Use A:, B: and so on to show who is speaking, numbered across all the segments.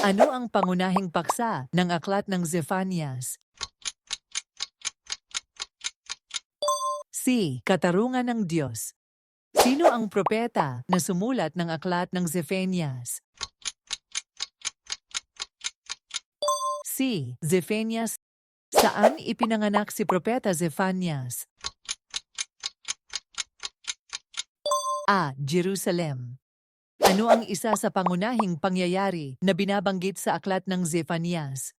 A: Ano ang pangunahing paksa ng aklat ng Zephanias? C. Katarungan ng Diyos. Sino ang propeta na sumulat ng aklat ng Zephanias? C. Zephanias. Saan ipinanganak si propeta Zephanias? A. Jerusalem. Ano ang isa sa pangunahing pangyayari na binabanggit sa aklat ng Zephanias?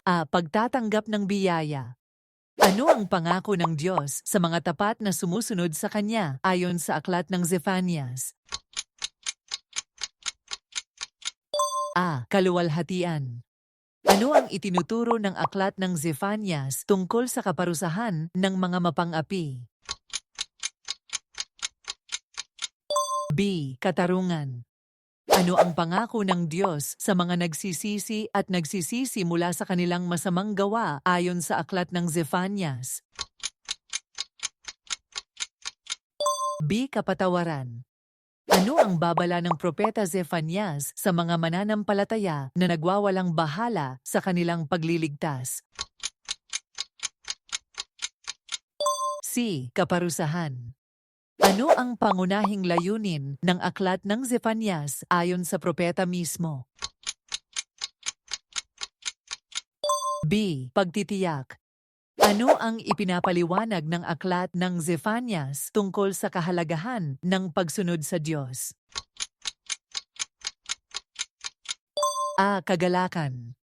A: A. Pagtatanggap ng biyaya. Ano ang pangako ng Diyos sa mga tapat na sumusunod sa Kanya ayon sa aklat ng Zephanias? A. Kaluwalhatian. Ano ang itinuturo ng aklat ng Zephanias tungkol sa kaparusahan ng mga mapang-api? B. Katarungan. Ano ang pangako ng Diyos sa mga nagsisisi at nagsisisi mula sa kanilang masamang gawa ayon sa aklat ng Zephanias? B. Kapatawaran. Ano ang babala ng propeta Zephanias sa mga mananampalataya na nagwawalang bahala sa kanilang pagliligtas? C. Kaparusahan. Ano ang pangunahing layunin ng aklat ng Zephanias ayon sa propeta mismo? B. Pagtitiyak. Ano ang ipinapaliwanag ng aklat ng Zephanias tungkol sa kahalagahan ng pagsunod sa Diyos? A. Kagalakan.